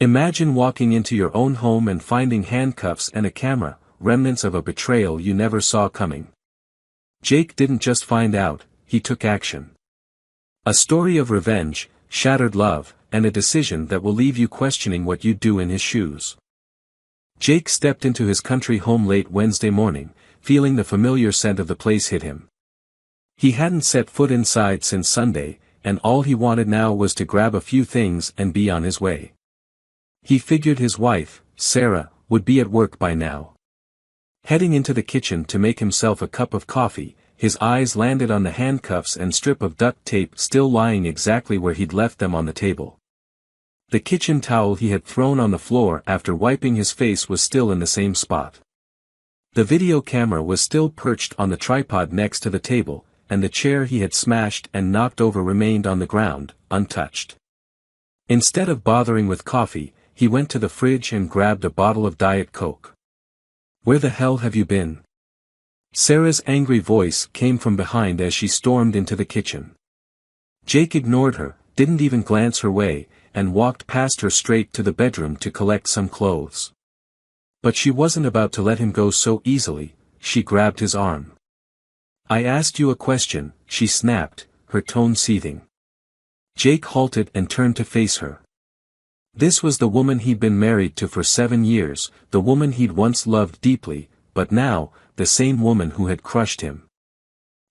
Imagine walking into your own home and finding handcuffs and a camera, remnants of a betrayal you never saw coming. Jake didn't just find out, he took action. A story of revenge, shattered love, and a decision that will leave you questioning what you'd do in his shoes. Jake stepped into his country home late Wednesday morning, feeling the familiar scent of the place hit him. He hadn't set foot inside since Sunday, and all he wanted now was to grab a few things and be on his way. He figured his wife, Sarah, would be at work by now. Heading into the kitchen to make himself a cup of coffee, his eyes landed on the handcuffs and strip of duct tape still lying exactly where he'd left them on the table. The kitchen towel he had thrown on the floor after wiping his face was still in the same spot. The video camera was still perched on the tripod next to the table, and the chair he had smashed and knocked over remained on the ground, untouched. Instead of bothering with coffee, he went to the fridge and grabbed a bottle of Diet Coke. "Where the hell have you been?" Sarah's angry voice came from behind as she stormed into the kitchen. Jake ignored her, didn't even glance her way, and walked past her straight to the bedroom to collect some clothes. But she wasn't about to let him go so easily. She grabbed his arm. "I asked you a question," she snapped, her tone seething. Jake halted and turned to face her. This was the woman he'd been married to for 7 years, the woman he'd once loved deeply, but now, the same woman who had crushed him.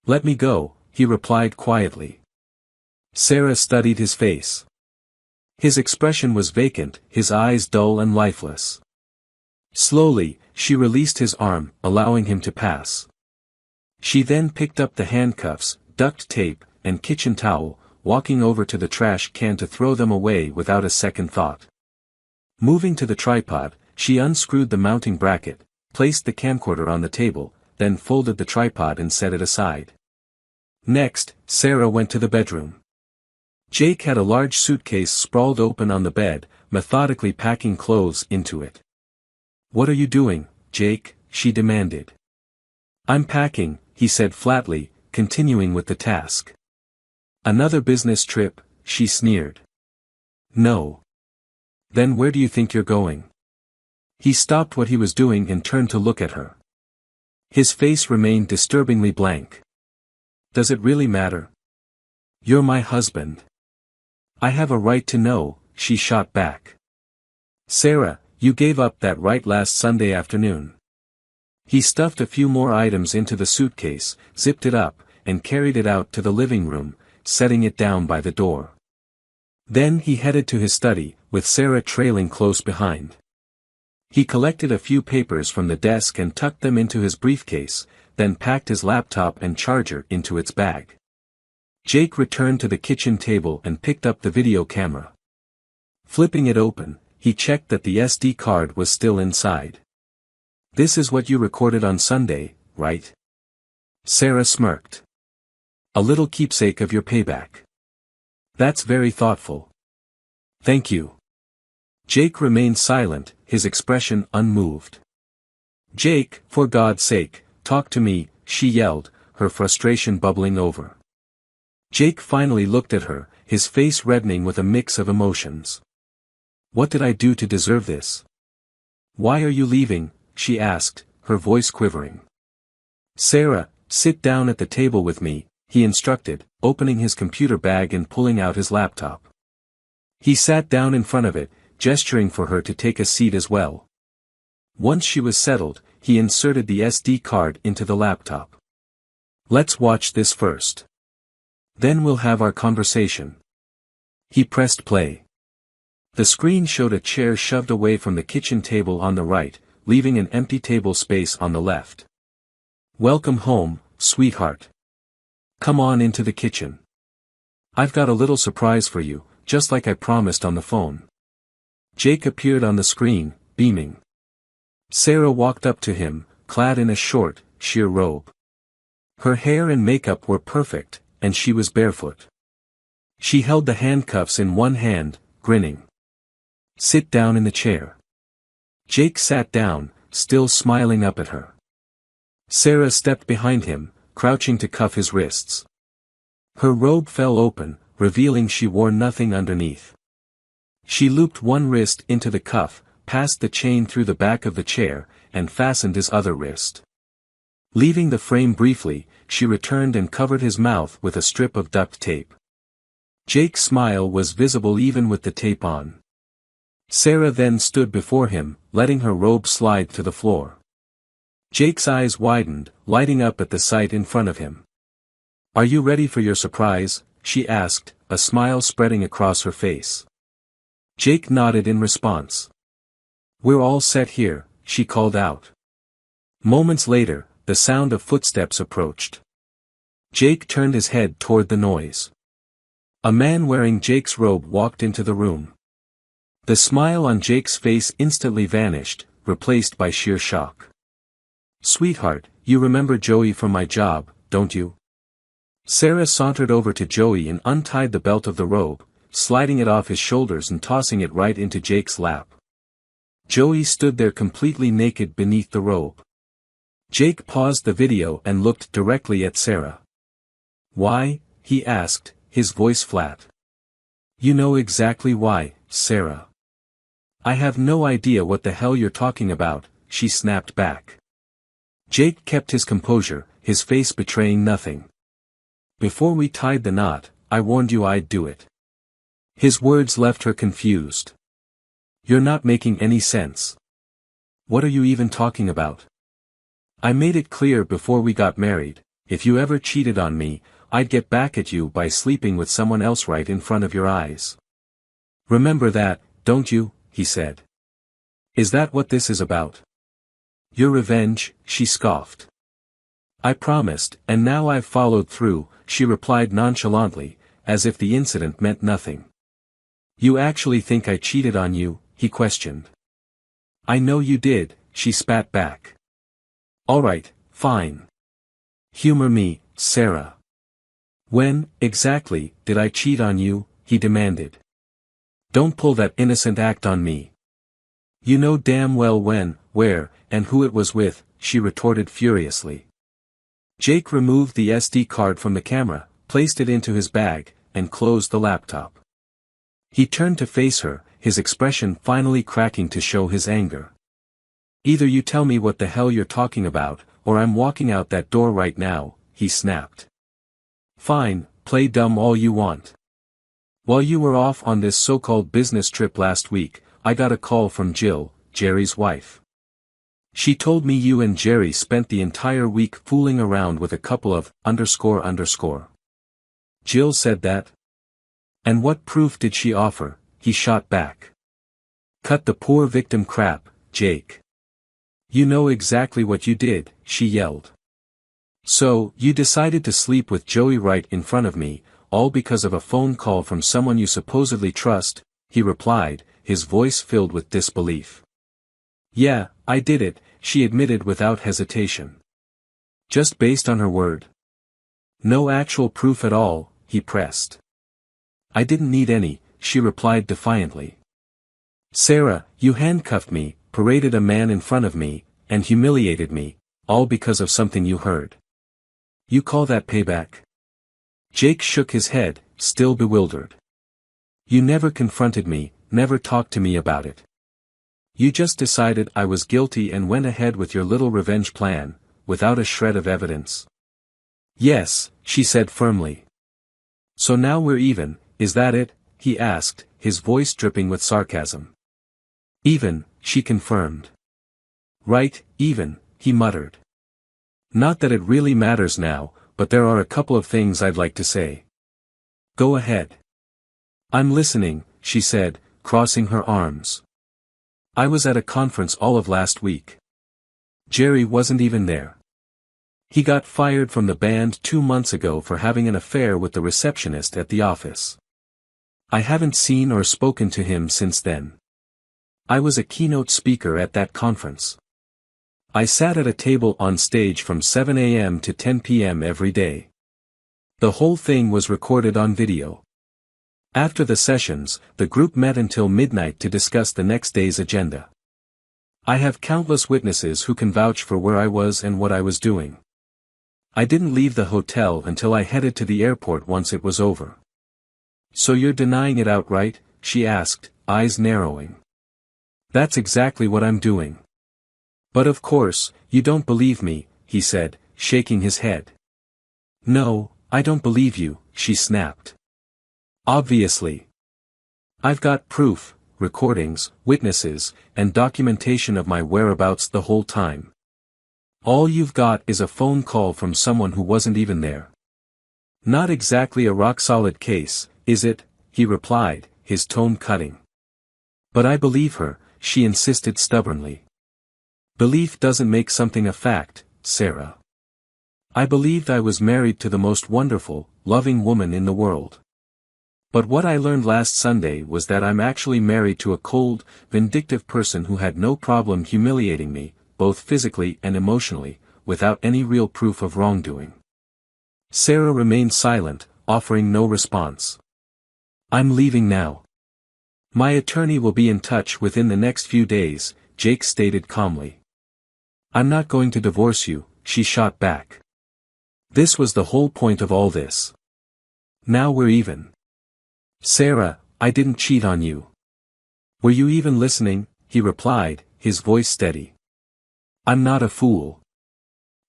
"Let me go," he replied quietly. Sarah studied his face. His expression was vacant, his eyes dull and lifeless. Slowly, she released his arm, allowing him to pass. She then picked up the handcuffs, duct tape, and kitchen towel, walking over to the trash can to throw them away without a second thought. Moving to the tripod, she unscrewed the mounting bracket, placed the camcorder on the table, then folded the tripod and set it aside. Next, Sarah went to the bedroom. Jake had a large suitcase sprawled open on the bed, methodically packing clothes into it. "What are you doing, Jake?" she demanded. "I'm packing," he said flatly, continuing with the task. "Another business trip," she sneered. "No. Then where do you think you're going?" He stopped what he was doing and turned to look at her. His face remained disturbingly blank. "Does it really matter? You're my husband. I have a right to know," she shot back. "Sarah, you gave up that right last Sunday afternoon." He stuffed a few more items into the suitcase, zipped it up, and carried it out to the living room, setting it down by the door. Then he headed to his study, with Sarah trailing close behind. He collected a few papers from the desk and tucked them into his briefcase, then packed his laptop and charger into its bag. Jake returned to the kitchen table and picked up the video camera. Flipping it open, he checked that the SD card was still inside. "This is what you recorded on Sunday, right?" Sarah smirked. "A little keepsake of your payback. That's very thoughtful. Thank you." Jake remained silent, his expression unmoved. "Jake, for God's sake, talk to me," she yelled, her frustration bubbling over. Jake finally looked at her, his face reddening with a mix of emotions. "What did I do to deserve this? Why are you leaving?" she asked, her voice quivering. "Sarah, sit down at the table with me," he instructed, opening his computer bag and pulling out his laptop. He sat down in front of it, gesturing for her to take a seat as well. Once she was settled, he inserted the SD card into the laptop. "Let's watch this first. Then we'll have our conversation." He pressed play. The screen showed a chair shoved away from the kitchen table on the right, leaving an empty table space on the left. "Welcome home, sweetheart. Come on into the kitchen. I've got a little surprise for you, just like I promised on the phone." Jake appeared on the screen, beaming. Sarah walked up to him, clad in a short, sheer robe. Her hair and makeup were perfect, and she was barefoot. She held the handcuffs in one hand, grinning. "Sit down in the chair." Jake sat down, still smiling up at her. Sarah stepped behind him, crouching to cuff his wrists. Her robe fell open, revealing she wore nothing underneath. She looped one wrist into the cuff, passed the chain through the back of the chair, and fastened his other wrist. Leaving the frame briefly, she returned and covered his mouth with a strip of duct tape. Jake's smile was visible even with the tape on. Sarah then stood before him, letting her robe slide to the floor. Jake's eyes widened, lighting up at the sight in front of him. "Are you ready for your surprise?" she asked, a smile spreading across her face. Jake nodded in response. "We're all set here," she called out. Moments later, the sound of footsteps approached. Jake turned his head toward the noise. A man wearing Jake's robe walked into the room. The smile on Jake's face instantly vanished, replaced by sheer shock. "Sweetheart, you remember Joey from my job, don't you?" Sarah sauntered over to Joey and untied the belt of the robe, sliding it off his shoulders and tossing it right into Jake's lap. Joey stood there completely naked beneath the robe. Jake paused the video and looked directly at Sarah. "Why?" he asked, his voice flat. "You know exactly why, Sarah." "I have no idea what the hell you're talking about," she snapped back. Jake kept his composure, his face betraying nothing. "Before we tied the knot, I warned you I'd do it." His words left her confused. "You're not making any sense. What are you even talking about? I made it clear before we got married, if you ever cheated on me, I'd get back at you by sleeping with someone else right in front of your eyes. Remember that, don't you?" he said. "Is that what this is about? Your revenge?" she scoffed. "I promised, and now I've followed through," she replied nonchalantly, as if the incident meant nothing. "You actually think I cheated on you?" he questioned. "I know you did," she spat back. "All right, fine. Humor me, Sarah. When, exactly, did I cheat on you?" he demanded. "Don't pull that innocent act on me. You know damn well when, where, and who it was with," she retorted furiously. Jake removed the SD card from the camera, placed it into his bag, and closed the laptop. He turned to face her, his expression finally cracking to show his anger. "Either you tell me what the hell you're talking about, or I'm walking out that door right now," he snapped. "Fine, play dumb all you want. While you were off on this so-called business trip last week, I got a call from Jill, Jerry's wife. She told me you and Jerry spent the entire week fooling around with a couple of ... Jill said that? And what proof did she offer?" he shot back. "Cut the poor victim crap, Jake. You know exactly what you did," she yelled. "So, you decided to sleep with Joey right in front of me, all because of a phone call from someone you supposedly trust," he replied, his voice filled with disbelief. "Yeah, I did it," she admitted without hesitation. "Just based on her word? No actual proof at all?" he pressed. "I didn't need any," she replied defiantly. "Sarah, you handcuffed me, paraded a man in front of me, and humiliated me, all because of something you heard. You call that payback?" Jake shook his head, still bewildered. "You never confronted me, never talked to me about it. You just decided I was guilty and went ahead with your little revenge plan, without a shred of evidence." "Yes," she said firmly. "So now we're even, is that it?" he asked, his voice dripping with sarcasm. "Even," she confirmed. "Right, even," he muttered. "Not that it really matters now, but there are a couple of things I'd like to say." "Go ahead." "I'm listening," she said, crossing her arms. "I was at a conference all of last week. Jerry wasn't even there. He got fired from the band 2 months ago for having an affair with the receptionist at the office. I haven't seen or spoken to him since then. I was a keynote speaker at that conference. I sat at a table on stage from 7 a.m. to 10 p.m. every day. The whole thing was recorded on video. After the sessions, the group met until midnight to discuss the next day's agenda. I have countless witnesses who can vouch for where I was and what I was doing. I didn't leave the hotel until I headed to the airport once it was over." "So you're denying it outright?" she asked, eyes narrowing. That's exactly what I'm doing. But of course, you don't believe me, he said, shaking his head. No, I don't believe you, she snapped. Obviously. I've got proof, recordings, witnesses, and documentation of my whereabouts the whole time. All you've got is a phone call from someone who wasn't even there. Not exactly a rock-solid case, is it? He replied, his tone cutting. But I believe her, she insisted stubbornly. Belief doesn't make something a fact, Sarah. I believed I was married to the most wonderful, loving woman in the world. But what I learned last Sunday was that I'm actually married to a cold, vindictive person who had no problem humiliating me, both physically and emotionally, without any real proof of wrongdoing. Sarah remained silent, offering no response. I'm leaving now. My attorney will be in touch within the next few days, Jake stated calmly. I'm not going to divorce you, she shot back. This was the whole point of all this. Now we're even. Sarah, I didn't cheat on you. Were you even listening? He replied, his voice steady. I'm not a fool.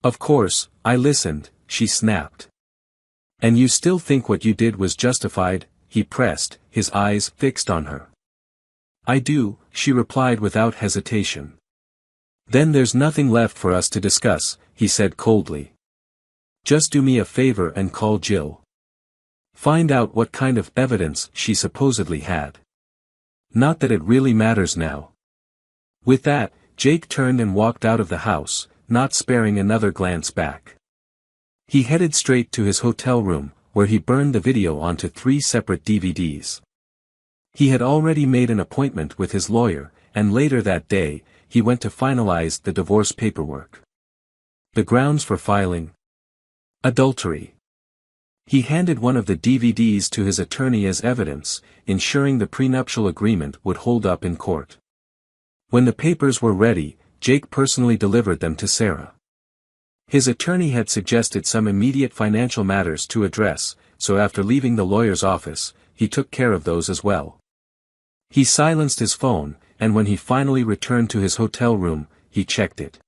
Of course, I listened, she snapped. And you still think what you did was justified? He pressed, his eyes fixed on her. I do, she replied without hesitation. Then there's nothing left for us to discuss, he said coldly. Just do me a favor and call Jill. Find out what kind of evidence she supposedly had. Not that it really matters now. With that, Jake turned and walked out of the house, not sparing another glance back. He headed straight to his hotel room, where he burned the video onto 3 separate DVDs. He had already made an appointment with his lawyer, and later that day, he went to finalize the divorce paperwork. The grounds for filing? Adultery. He handed one of the DVDs to his attorney as evidence, ensuring the prenuptial agreement would hold up in court. When the papers were ready, Jake personally delivered them to Sarah. His attorney had suggested some immediate financial matters to address, so after leaving the lawyer's office, he took care of those as well. He silenced his phone, and when he finally returned to his hotel room, he checked it.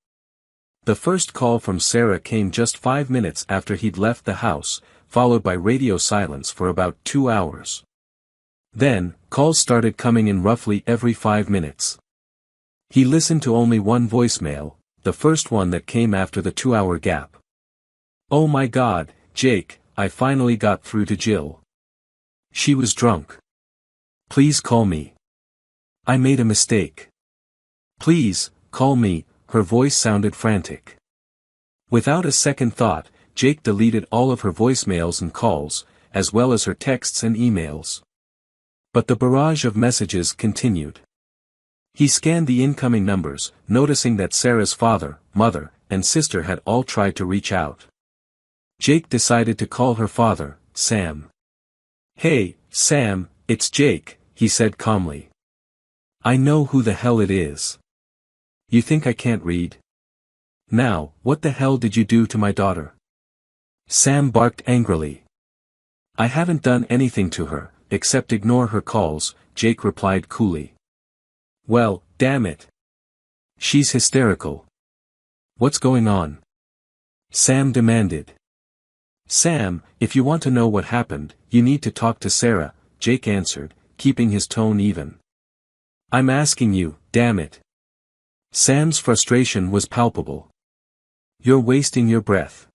The first call from Sarah came just 5 minutes after he'd left the house, followed by radio silence for about 2 hours. Then, calls started coming in roughly every 5 minutes. He listened to only one voicemail, the first one that came after the 2-hour gap. Oh my God, Jake, I finally got through to Jill. She was drunk. Please call me. I made a mistake. Please, call me, her voice sounded frantic. Without a second thought, Jake deleted all of her voicemails and calls, as well as her texts and emails. But the barrage of messages continued. He scanned the incoming numbers, noticing that Sarah's father, mother, and sister had all tried to reach out. Jake decided to call her father, Sam. Hey, Sam, it's Jake, he said calmly. I know who the hell it is. You think I can't read? Now, what the hell did you do to my daughter? Sam barked angrily. I haven't done anything to her, except ignore her calls, Jake replied coolly. Well, damn it. She's hysterical. What's going on? Sam demanded. Sam, if you want to know what happened, you need to talk to Sarah, Jake answered, keeping his tone even. I'm asking you, damn it. Sam's frustration was palpable. You're wasting your breath.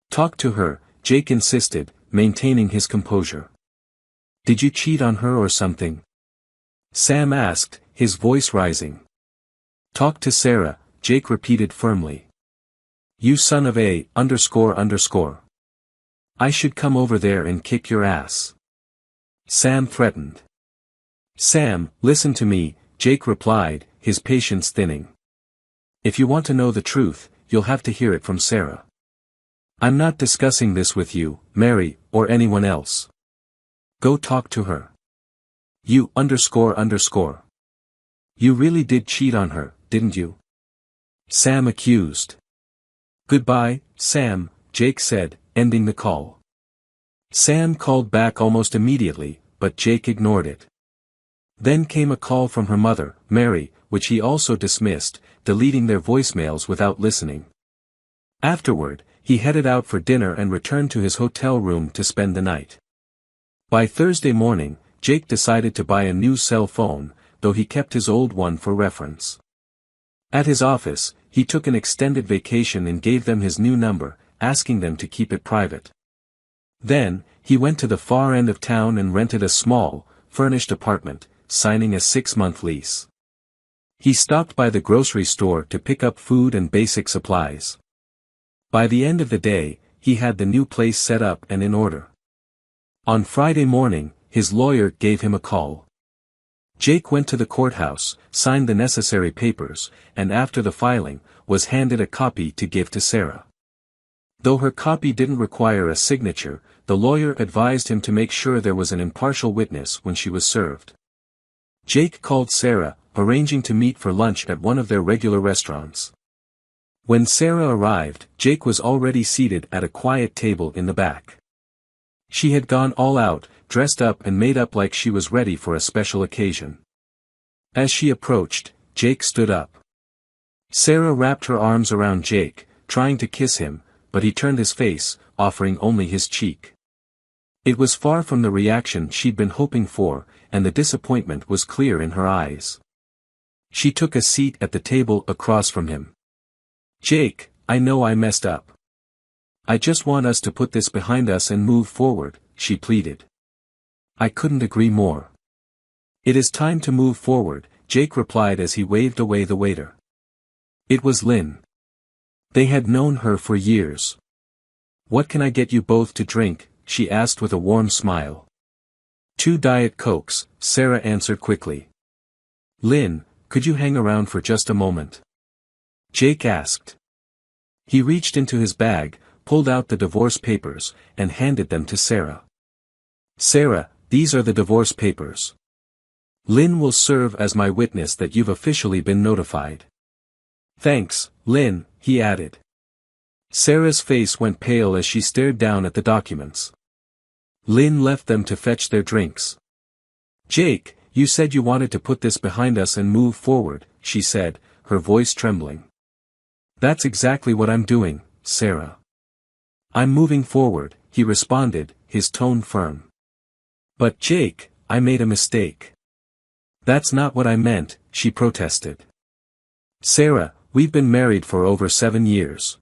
Talk to her, Jake insisted, maintaining his composure. Did you cheat on her or something? Sam asked, his voice rising. Talk to Sarah, Jake repeated firmly. You son of a __. I should come over there and kick your ass. Sam threatened. Sam, listen to me, Jake replied, his patience thinning. If you want to know the truth, you'll have to hear it from Sarah. I'm not discussing this with you, Mary, or anyone else. Go talk to her. You __. You really did cheat on her, didn't you? Sam accused. Goodbye, Sam, Jake said, ending the call. Sam called back almost immediately, but Jake ignored it. Then came a call from her mother, Mary, which he also dismissed, deleting their voicemails without listening. Afterward, he headed out for dinner and returned to his hotel room to spend the night. By Thursday morning, Jake decided to buy a new cell phone, though he kept his old one for reference. At his office, he took an extended vacation and gave them his new number, asking them to keep it private. Then, he went to the far end of town and rented a small, furnished apartment, signing a 6-month lease. He stopped by the grocery store to pick up food and basic supplies. By the end of the day, he had the new place set up and in order. On Friday morning, his lawyer gave him a call. Jake went to the courthouse, signed the necessary papers, and after the filing, was handed a copy to give to Sarah. Though her copy didn't require a signature, the lawyer advised him to make sure there was an impartial witness when she was served. Jake called Sarah, arranging to meet for lunch at one of their regular restaurants. When Sarah arrived, Jake was already seated at a quiet table in the back. She had gone all out, dressed up and made up like she was ready for a special occasion. As she approached, Jake stood up. Sarah wrapped her arms around Jake, trying to kiss him, but he turned his face, offering only his cheek. It was far from the reaction she'd been hoping for, and the disappointment was clear in her eyes. She took a seat at the table across from him. "Jake, I know I messed up. I just want us to put this behind us and move forward," she pleaded. "I couldn't agree more." "It is time to move forward," Jake replied as he waved away the waiter. It was Lynn. They had known her for years. "What can I get you both to drink?" she asked with a warm smile. "2 Diet Cokes," Sarah answered quickly. "Lynn, could you hang around for just a moment?" Jake asked. He reached into his bag, pulled out the divorce papers, and handed them to Sarah. "Sarah, these are the divorce papers. Lynn will serve as my witness that you've officially been notified." "Thanks, Lynn," he added. Sarah's face went pale as she stared down at the documents. Lynn left them to fetch their drinks. "Jake, you said you wanted to put this behind us and move forward," she said, her voice trembling. "That's exactly what I'm doing, Sarah. I'm moving forward," he responded, his tone firm. "But Jake, I made a mistake." "That's not what I meant," she protested. "Sarah, we've been married for over 7 years.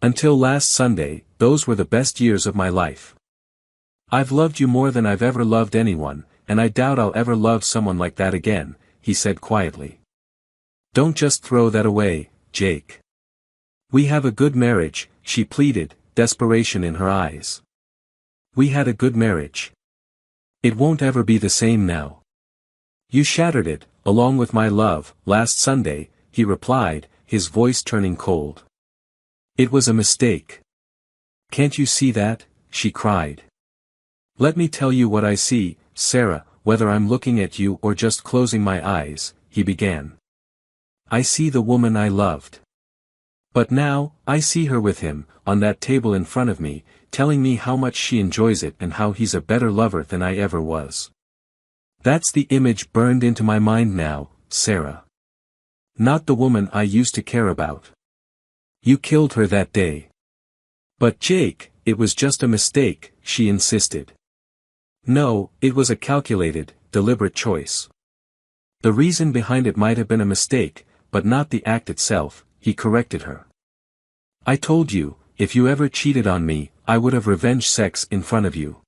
Until last Sunday, those were the best years of my life. I've loved you more than I've ever loved anyone, and I doubt I'll ever love someone like that again," he said quietly. "Don't just throw that away, Jake. We have a good marriage," she pleaded, desperation in her eyes. "We had a good marriage. It won't ever be the same now. You shattered it, along with my love, last Sunday," he replied, his voice turning cold. "It was a mistake. Can't you see that?" she cried. "Let me tell you what I see, Sarah, whether I'm looking at you or just closing my eyes," he began. "I see the woman I loved. But now, I see her with him, on that table in front of me, telling me how much she enjoys it and how he's a better lover than I ever was. That's the image burned into my mind now, Sarah. Not the woman I used to care about. You killed her that day." "But Jake, it was just a mistake," she insisted. "No, it was a calculated, deliberate choice. The reason behind it might have been a mistake, but not the act itself," he corrected her. "I told you, if you ever cheated on me, I would have revenge sex in front of you.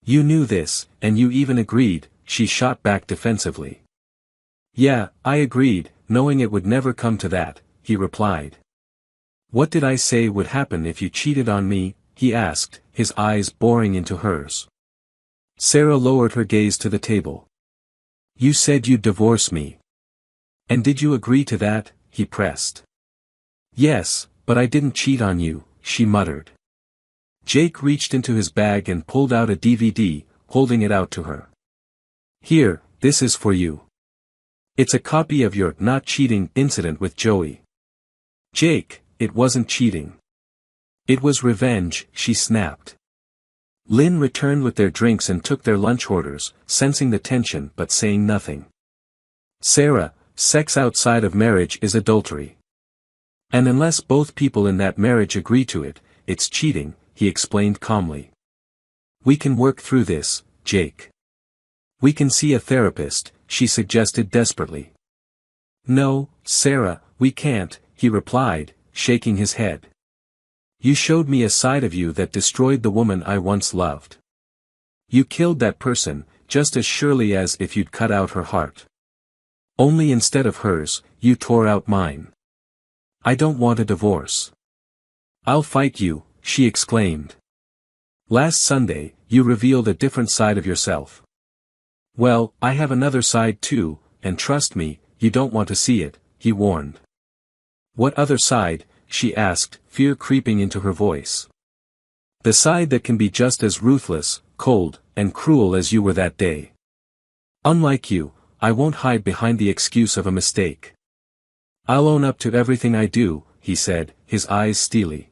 You knew this, and you even agreed," she shot back defensively. "Yeah, I agreed, knowing it would never come to that," he replied. "What did I say would happen if you cheated on me?" he asked, his eyes boring into hers. Sarah lowered her gaze to the table. "You said you'd divorce me. And did you agree to that?" he pressed. "Yes, but I didn't cheat on you," she muttered. Jake reached into his bag and pulled out a DVD, holding it out to her. "Here, this is for you. It's a copy of your not cheating incident with Joey." "Jake, it wasn't cheating. It was revenge," she snapped. Lynn returned with their drinks and took their lunch orders, sensing the tension but saying nothing. Sarah, sex outside of marriage is adultery. And unless both people in that marriage agree to it, it's cheating, he explained calmly. We can work through this, Jake. We can see a therapist, she suggested desperately. No, Sarah, we can't, he replied, shaking his head. You showed me a side of you that destroyed the woman I once loved. You killed that person, just as surely as if you'd cut out her heart. Only instead of hers, you tore out mine. I don't want a divorce. I'll fight you, she exclaimed. Last Sunday, you revealed a different side of yourself. Well, I have another side too, and trust me, you don't want to see it, he warned. What other side? She asked, fear creeping into her voice. The side that can be just as ruthless, cold, and cruel as you were that day. Unlike you, I won't hide behind the excuse of a mistake. I'll own up to everything I do, he said, his eyes steely.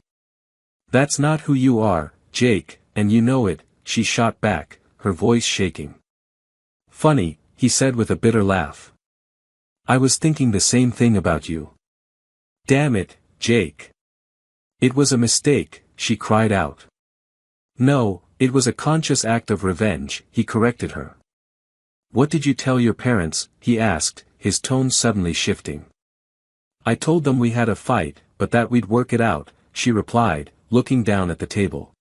That's not who you are, Jake, and you know it, she shot back, her voice shaking. Funny, he said with a bitter laugh. I was thinking the same thing about you. Damn it, Jake. It was a mistake, she cried out. No, it was a conscious act of revenge, he corrected her. What did you tell your parents? He asked, his tone suddenly shifting. I told them we had a fight, but that we'd work it out, she replied, looking down at the table.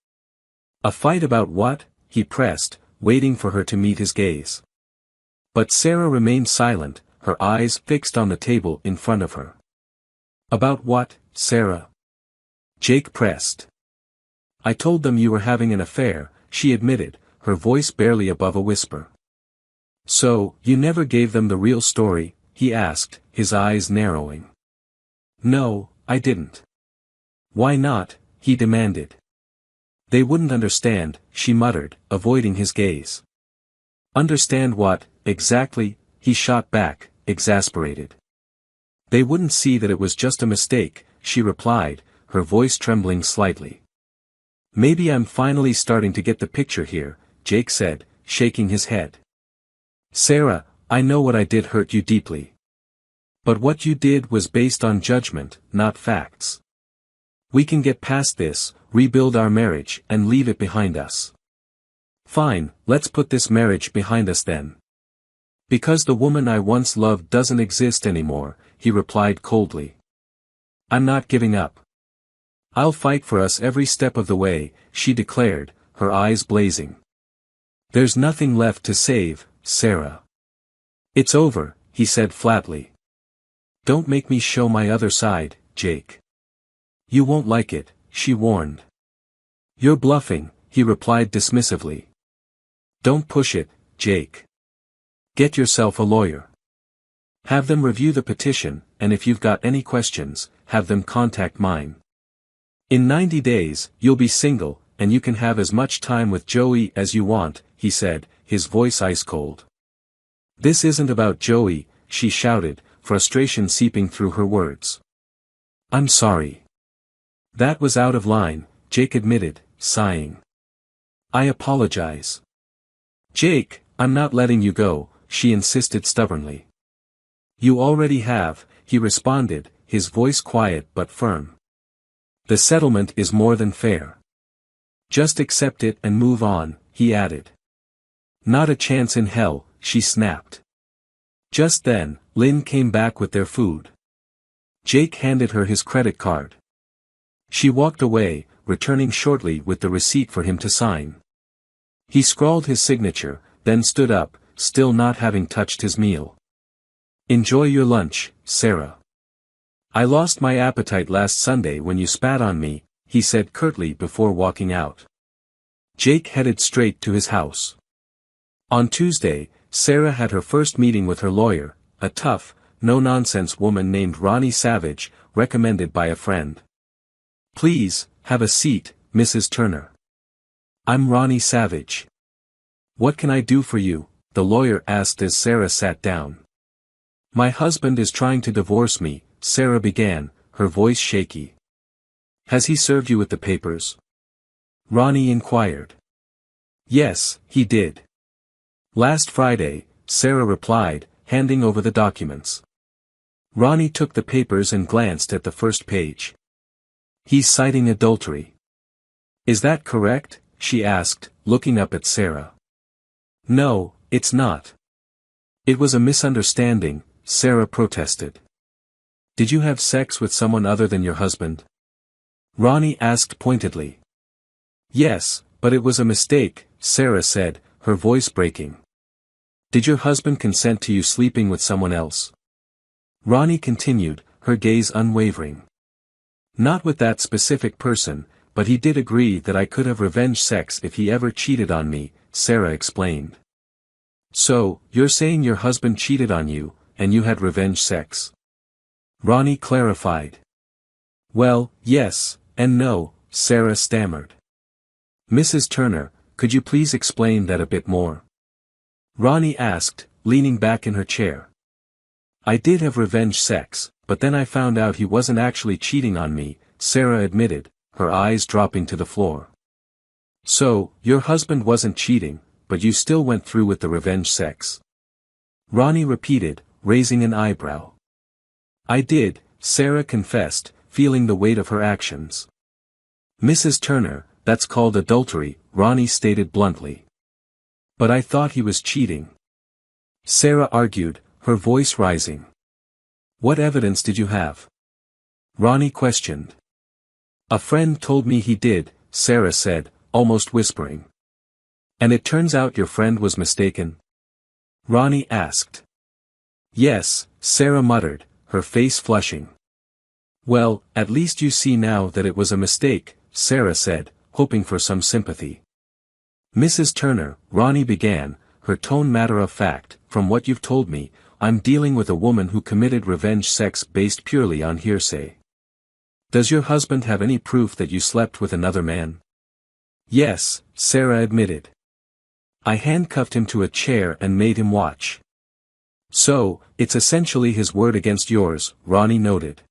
A fight about what? He pressed, waiting for her to meet his gaze. But Sarah remained silent, her eyes fixed on the table in front of her. About what, Sarah? Jake pressed. I told them you were having an affair, she admitted, her voice barely above a whisper. So, you never gave them the real story? He asked, his eyes narrowing. No, I didn't. Why not? He demanded. They wouldn't understand, she muttered, avoiding his gaze. Understand what, exactly? He shot back, exasperated. They wouldn't see that it was just a mistake, she replied, her voice trembling slightly. Maybe I'm finally starting to get the picture here, Jake said, shaking his head. Sarah, I know what I did hurt you deeply. But what you did was based on judgment, not facts. We can get past this, rebuild our marriage, and leave it behind us. Fine, let's put this marriage behind us then. Because the woman I once loved doesn't exist anymore, he replied coldly. I'm not giving up. I'll fight for us every step of the way, she declared, her eyes blazing. There's nothing left to save, Sarah. It's over, he said flatly. Don't make me show my other side, Jake. You won't like it, she warned. You're bluffing, he replied dismissively. Don't push it, Jake. Get yourself a lawyer. Have them review the petition, and if you've got any questions, have them contact mine. In 90 days, you'll be single, and you can have as much time with Joey as you want, he said, his voice ice cold. This isn't about Joey, she shouted, frustration seeping through her words. I'm sorry. That was out of line, Jake admitted, sighing. I apologize. Jake, I'm not letting you go, she insisted stubbornly. You already have, he responded, his voice quiet but firm. The settlement is more than fair. Just accept it and move on, he added. Not a chance in hell, she snapped. Just then, Lynn came back with their food. Jake handed her his credit card. She walked away, returning shortly with the receipt for him to sign. He scrawled his signature, then stood up, still not having touched his meal. Enjoy your lunch, Sarah. I lost my appetite last Sunday when you spat on me, he said curtly before walking out. Jake headed straight to his house. On Tuesday, Sarah had her first meeting with her lawyer, a tough, no-nonsense woman named Ronnie Savage, recommended by a friend. Please, have a seat, Mrs. Turner. I'm Ronnie Savage. What can I do for you? The lawyer asked as Sarah sat down. My husband is trying to divorce me, Sarah began, her voice shaky. Has he served you with the papers? Ronnie inquired. Yes, he did. Last Friday, Sarah replied, handing over the documents. Ronnie took the papers and glanced at the first page. He's citing adultery. Is that correct? She asked, looking up at Sarah. No, it's not. It was a misunderstanding, Sarah protested. Did you have sex with someone other than your husband? Ronnie asked pointedly. Yes, but it was a mistake, Sarah said, her voice breaking. Did your husband consent to you sleeping with someone else? Ronnie continued, her gaze unwavering. Not with that specific person, but he did agree that I could have revenge sex if he ever cheated on me, Sarah explained. So, you're saying your husband cheated on you, and you had revenge sex? Ronnie clarified. Well, yes, and no, Sarah stammered. Mrs. Turner, could you please explain that a bit more? Ronnie asked, leaning back in her chair. I did have revenge sex, but then I found out he wasn't actually cheating on me, Sarah admitted, her eyes dropping to the floor. So, your husband wasn't cheating, but you still went through with the revenge sex? Ronnie repeated, raising an eyebrow. I did, Sarah confessed, feeling the weight of her actions. Mrs. Turner, that's called adultery, Ronnie stated bluntly. But I thought he was cheating. Sarah argued, her voice rising. What evidence did you have? Ronnie questioned. A friend told me he did, Sarah said, almost whispering. And it turns out your friend was mistaken? Ronnie asked. Yes, Sarah muttered, her face flushing. Well, at least you see now that it was a mistake, Sarah said, hoping for some sympathy. Mrs. Turner, Ronnie began, her tone matter of fact, from what you've told me, I'm dealing with a woman who committed revenge sex based purely on hearsay. Does your husband have any proof that you slept with another man? Yes, Sarah admitted. I handcuffed him to a chair and made him watch. So, it's essentially his word against yours, Ronnie noted.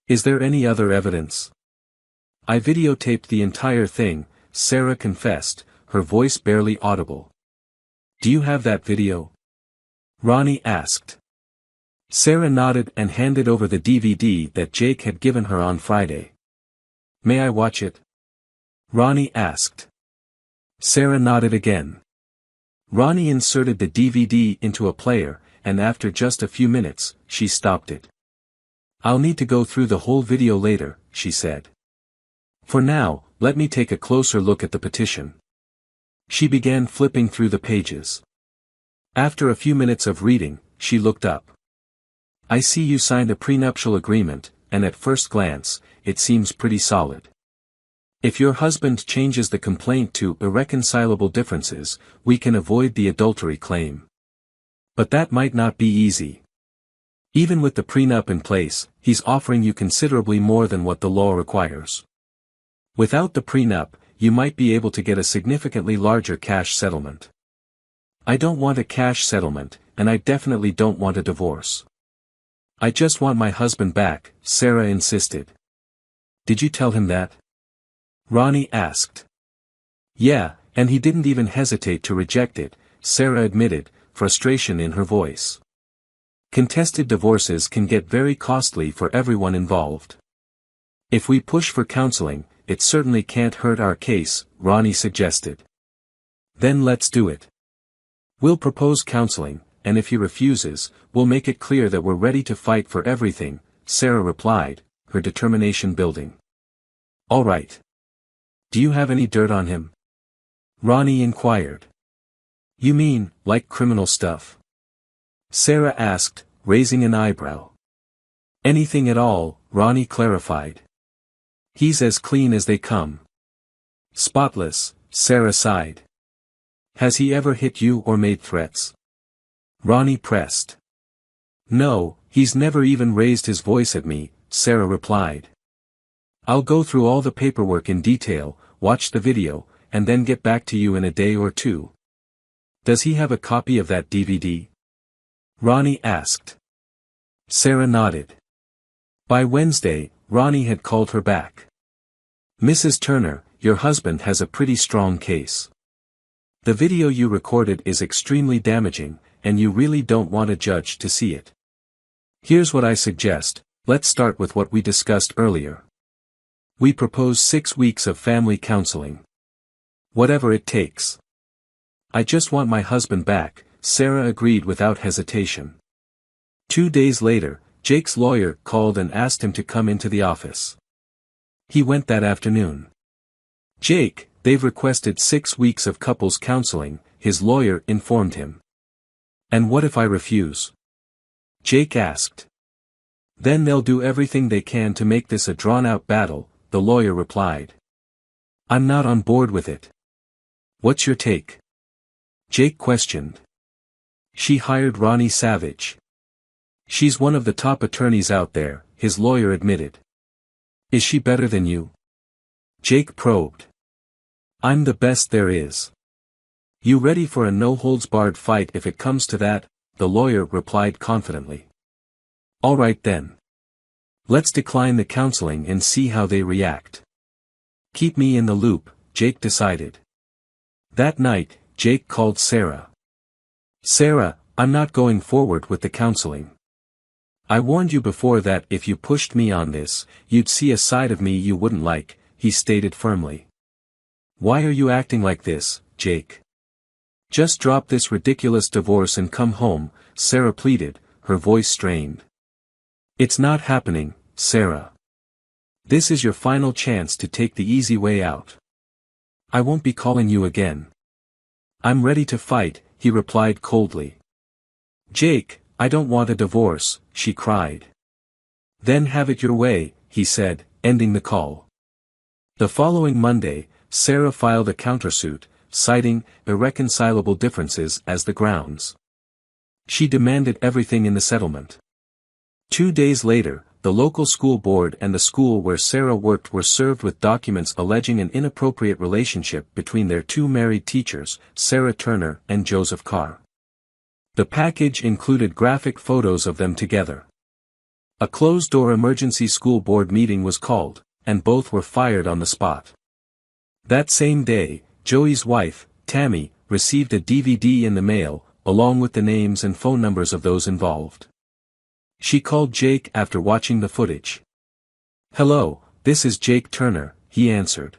Is there any other evidence? I videotaped the entire thing, Sarah confessed, her voice barely audible. Do you have that video? Ronnie asked. Sarah nodded and handed over the DVD that Jake had given her on Friday. May I watch it? Ronnie asked. Sarah nodded again. Ronnie inserted the DVD into a player, and after just a few minutes, she stopped it. I'll need to go through the whole video later, she said. For now, let me take a closer look at the petition. She began flipping through the pages. After a few minutes of reading, she looked up. I see you signed a prenuptial agreement, and at first glance, it seems pretty solid. If your husband changes the complaint to irreconcilable differences, we can avoid the adultery claim. But that might not be easy. Even with the prenup in place, he's offering you considerably more than what the law requires. Without the prenup, you might be able to get a significantly larger cash settlement. I don't want a cash settlement, and I definitely don't want a divorce. I just want my husband back, Sarah insisted. Did you tell him that? Ronnie asked. Yeah, and he didn't even hesitate to reject it, Sarah admitted, frustration in her voice. Contested divorces can get very costly for everyone involved. If we push for counseling, it certainly can't hurt our case, Ronnie suggested. Then let's do it. We'll propose counseling, and if he refuses, we'll make it clear that we're ready to fight for everything, Sarah replied, her determination building. All right. Do you have any dirt on him? Ronnie inquired. You mean, like criminal stuff? Sarah asked, raising an eyebrow. Anything at all, Ronnie clarified. He's as clean as they come. Spotless, Sarah sighed. Has he ever hit you or made threats? Ronnie pressed. No, he's never even raised his voice at me, Sarah replied. I'll go through all the paperwork in detail, watch the video, and then get back to you in a day or two. Does he have a copy of that DVD? Ronnie asked. Sarah nodded. By Wednesday, Ronnie had called her back. Mrs. Turner, your husband has a pretty strong case. The video you recorded is extremely damaging, and you really don't want a judge to see it. Here's what I suggest, let's start with what we discussed earlier. We propose 6 weeks of family counseling. Whatever it takes. I just want my husband back, Sarah agreed without hesitation. 2 days later, Jake's lawyer called and asked him to come into the office. He went that afternoon. Jake, they've requested 6 weeks of couples counseling, his lawyer informed him. And what if I refuse? Jake asked. Then they'll do everything they can to make this a drawn-out battle, the lawyer replied. I'm not on board with it. What's your take? Jake questioned. She hired Ronnie Savage. She's one of the top attorneys out there, his lawyer admitted. Is she better than you? Jake probed. I'm the best there is. You ready for a no-holds-barred fight if it comes to that? The lawyer replied confidently. All right then. Let's decline the counseling and see how they react. Keep me in the loop, Jake decided. That night, Jake called Sarah. Sarah, I'm not going forward with the counseling. I warned you before that if you pushed me on this, you'd see a side of me you wouldn't like, he stated firmly. Why are you acting like this, Jake? Just drop this ridiculous divorce and come home, Sarah pleaded, her voice strained. It's not happening, Sarah. This is your final chance to take the easy way out. I won't be calling you again. I'm ready to fight, he replied coldly. Jake, I don't want a divorce, she cried. Then have it your way, he said, ending the call. The following Monday, Sarah filed a countersuit, citing irreconcilable differences as the grounds. She demanded everything in the settlement. 2 days later, the local school board and the school where Sarah worked were served with documents alleging an inappropriate relationship between their 2 married teachers, Sarah Turner and Joseph Carr. The package included graphic photos of them together. A closed-door emergency school board meeting was called, and both were fired on the spot. That same day, Joey's wife, Tammy, received a DVD in the mail, along with the names and phone numbers of those involved. She called Jake after watching the footage. Hello, this is Jake Turner, he answered.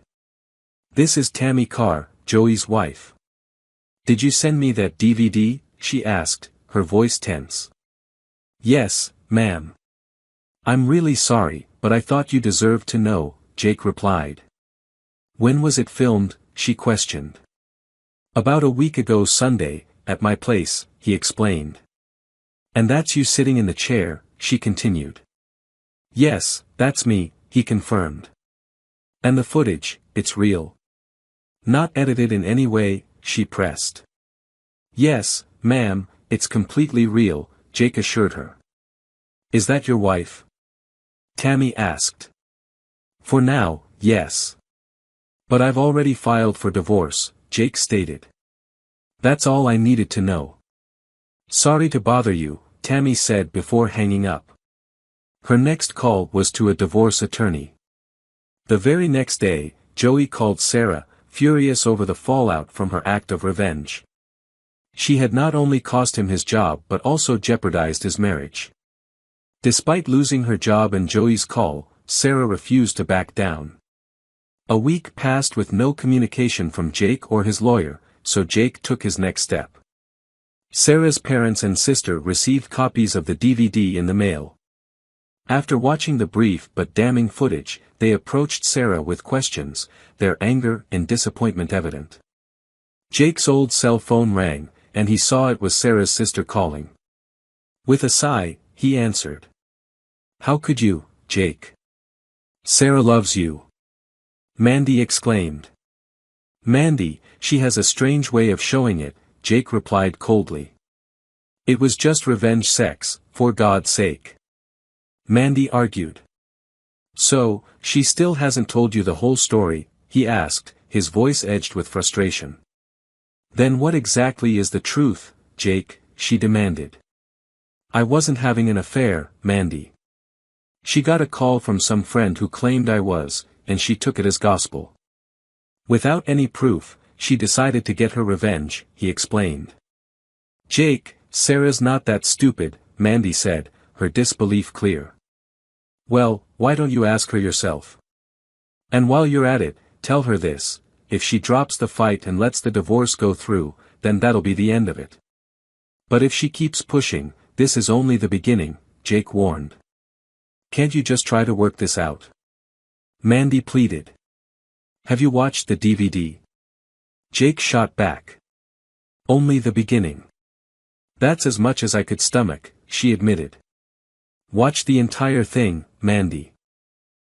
This is Tammy Carr, Joey's wife. Did you send me that DVD? She asked, her voice tense. Yes, ma'am. I'm really sorry, but I thought you deserved to know, Jake replied. When was it filmed? She questioned. About a week ago Sunday, at my place, he explained. And that's you sitting in the chair, she continued. Yes, that's me, he confirmed. And the footage, it's real. Not edited in any way, she pressed. Yes, ma'am, it's completely real, Jake assured her. Is that your wife? Tammy asked. For now, yes. But I've already filed for divorce, Jake stated. That's all I needed to know. Sorry to bother you, Tammy said before hanging up. Her next call was to a divorce attorney. The very next day, Joey called Sarah, furious over the fallout from her act of revenge. She had not only cost him his job but also jeopardized his marriage. Despite losing her job and Joey's call, Sarah refused to back down. A week passed with no communication from Jake or his lawyer, so Jake took his next step. Sarah's parents and sister received copies of the DVD in the mail. After watching the brief but damning footage, they approached Sarah with questions, their anger and disappointment evident. Jake's old cell phone rang, and he saw it was Sarah's sister calling. With a sigh, he answered. How could you, Jake? Sarah loves you. Mandy exclaimed. Mandy, she has a strange way of showing it, Jake replied coldly. It was just revenge sex, for God's sake. Mandy argued. So, she still hasn't told you the whole story, he asked, his voice edged with frustration. Then what exactly is the truth, Jake? She demanded. I wasn't having an affair, Mandy. She got a call from some friend who claimed I was, and she took it as gospel. Without any proof, she decided to get her revenge, he explained. Jake, Sarah's not that stupid, Mandy said, her disbelief clear. Well, why don't you ask her yourself? And while you're at it, tell her this: if she drops the fight and lets the divorce go through, then that'll be the end of it. But if she keeps pushing, this is only the beginning, Jake warned. Can't you just try to work this out? Mandy pleaded. Have you watched the DVD? Jake shot back. Only the beginning. That's as much as I could stomach, she admitted. Watch the entire thing, Mandy.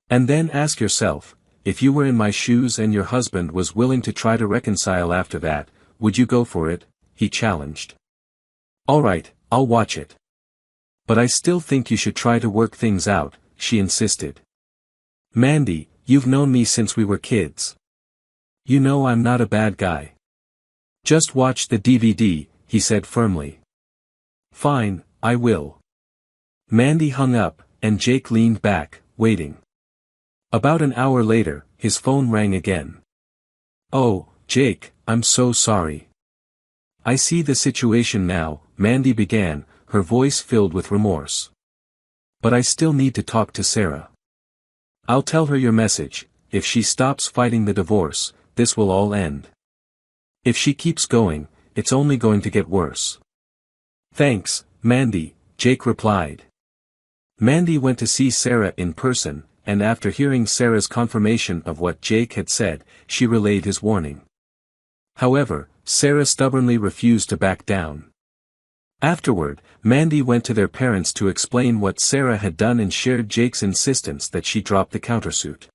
And then ask yourself, if you were in my shoes and your husband was willing to try to reconcile after that, would you go for it? He challenged. Alright, I'll watch it. But I still think you should try to work things out, she insisted. Mandy, you've known me since we were kids. You know I'm not a bad guy. Just watch the DVD, he said firmly. Fine, I will. Mandy hung up, and Jake leaned back, waiting. About an hour later, his phone rang again. Oh, Jake, I'm so sorry. I see the situation now, Mandy began, her voice filled with remorse. But I still need to talk to Sarah. I'll tell her your message: if she stops fighting the divorce, this will all end. If she keeps going, it's only going to get worse. Thanks, Mandy, Jake replied. Mandy went to see Sarah in person, and after hearing Sarah's confirmation of what Jake had said, she relayed his warning. However, Sarah stubbornly refused to back down. Afterward, Mandy went to their parents to explain what Sarah had done and shared Jake's insistence that she drop the countersuit.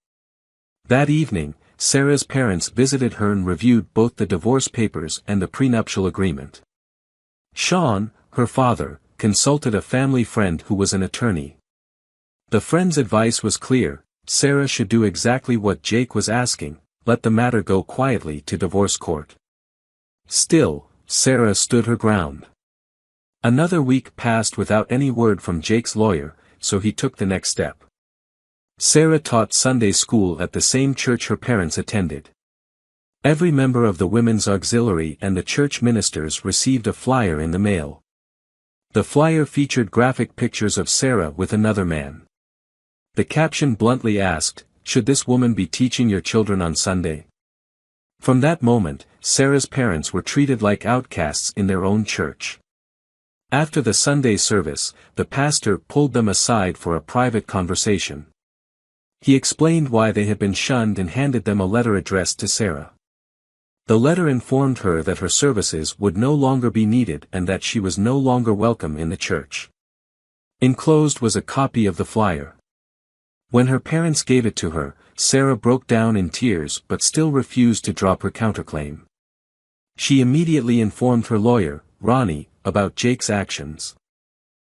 That evening, Sarah's parents visited her and reviewed both the divorce papers and the prenuptial agreement. Sean, her father, consulted a family friend who was an attorney. The friend's advice was clear: Sarah should do exactly what Jake was asking, let the matter go quietly to divorce court. Still, Sarah stood her ground. Another week passed without any word from Jake's lawyer, so he took the next step. Sarah taught Sunday school at the same church her parents attended. Every member of the women's auxiliary and the church ministers received a flyer in the mail. The flyer featured graphic pictures of Sarah with another man. The caption bluntly asked, "Should this woman be teaching your children on Sunday?" From that moment, Sarah's parents were treated like outcasts in their own church. After the Sunday service, the pastor pulled them aside for a private conversation. He explained why they had been shunned and handed them a letter addressed to Sarah. The letter informed her that her services would no longer be needed and that she was no longer welcome in the church. Enclosed was a copy of the flyer. When her parents gave it to her, Sarah broke down in tears but still refused to drop her counterclaim. She immediately informed her lawyer, Ronnie, about Jake's actions.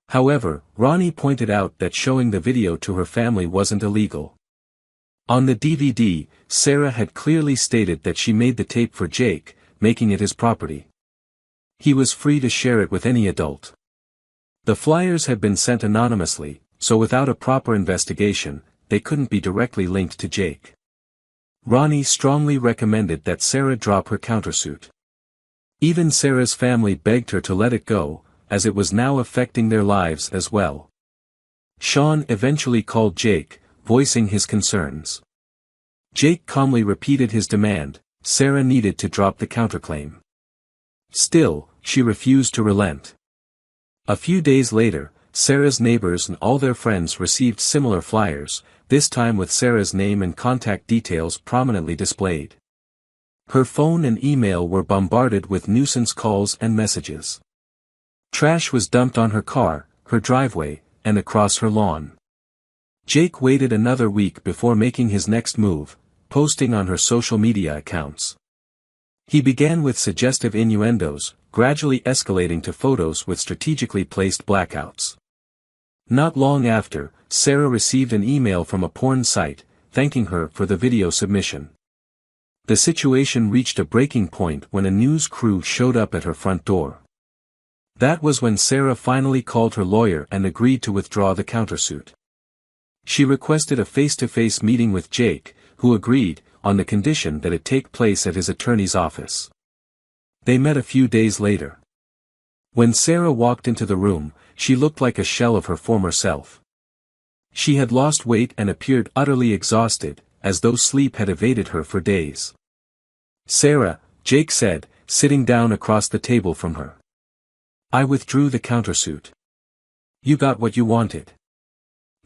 However, Ronnie pointed out that showing the video to her family wasn't illegal. On the DVD, Sarah had clearly stated that she made the tape for Jake, making it his property. He was free to share it with any adult. The flyers had been sent anonymously, so without a proper investigation, they couldn't be directly linked to Jake. Ronnie strongly recommended that Sarah drop her countersuit. Even Sarah's family begged her to let it go, as it was now affecting their lives as well. Sean eventually called Jake, voicing his concerns. Jake calmly repeated his demand: Sarah needed to drop the counterclaim. Still, she refused to relent. A few days later, Sarah's neighbors and all their friends received similar flyers, this time with Sarah's name and contact details prominently displayed. Her phone and email were bombarded with nuisance calls and messages. Trash was dumped on her car, her driveway, and across her lawn. Jake waited another week before making his next move, posting on her social media accounts. He began with suggestive innuendos, gradually escalating to photos with strategically placed blackouts. Not long after, Sarah received an email from a porn site, thanking her for the video submission. The situation reached a breaking point when a news crew showed up at her front door. That was when Sarah finally called her lawyer and agreed to withdraw the countersuit. She requested a face-to-face meeting with Jake, who agreed, on the condition that it take place at his attorney's office. They met a few days later. When Sarah walked into the room, she looked like a shell of her former self. She had lost weight and appeared utterly exhausted, as though sleep had evaded her for days. "Sarah," Jake said, sitting down across the table from her. "I withdrew the countersuit. You got what you wanted."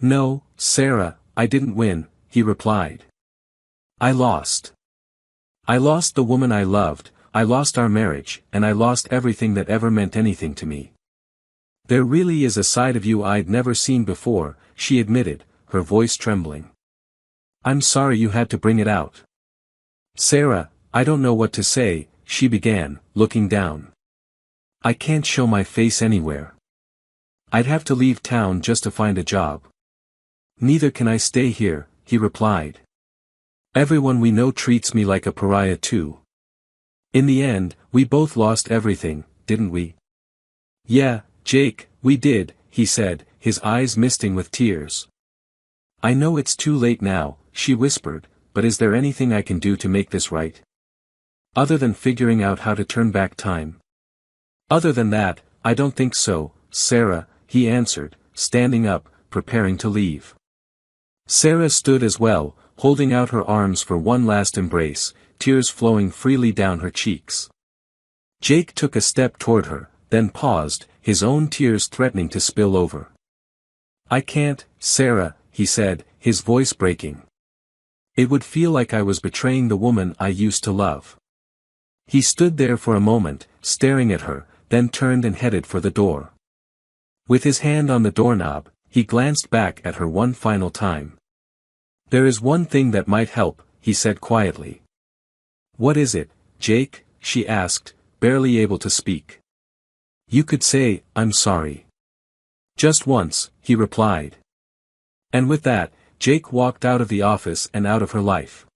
"No, Sarah, I didn't win," he replied. "I lost. I lost the woman I loved, I lost our marriage, and I lost everything that ever meant anything to me." "There really is a side of you I'd never seen before," she admitted, her voice trembling. "I'm sorry you had to bring it out." "Sarah, I don't know what to say," she began, looking down. "I can't show my face anywhere. I'd have to leave town just to find a job." "Neither can I stay here," he replied. "Everyone we know treats me like a pariah too. In the end, we both lost everything, didn't we?" "Yeah, Jake, we did," he said, his eyes misting with tears. "I know it's too late now," she whispered, "but is there anything I can do to make this right? Other than figuring out how to turn back time?" "Other than that, I don't think so, Sarah," he answered, standing up, preparing to leave. Sarah stood as well, holding out her arms for one last embrace, tears flowing freely down her cheeks. Jake took a step toward her, then paused, his own tears threatening to spill over. "I can't, Sarah," he said, his voice breaking. "It would feel like I was betraying the woman I used to love." He stood there for a moment, staring at her, then turned and headed for the door. With his hand on the doorknob, he glanced back at her one final time. "There is one thing that might help," he said quietly. "What is it, Jake?" she asked, barely able to speak. "You could say, 'I'm sorry.'" "Just once," he replied. And with that, Jake walked out of the office and out of her life.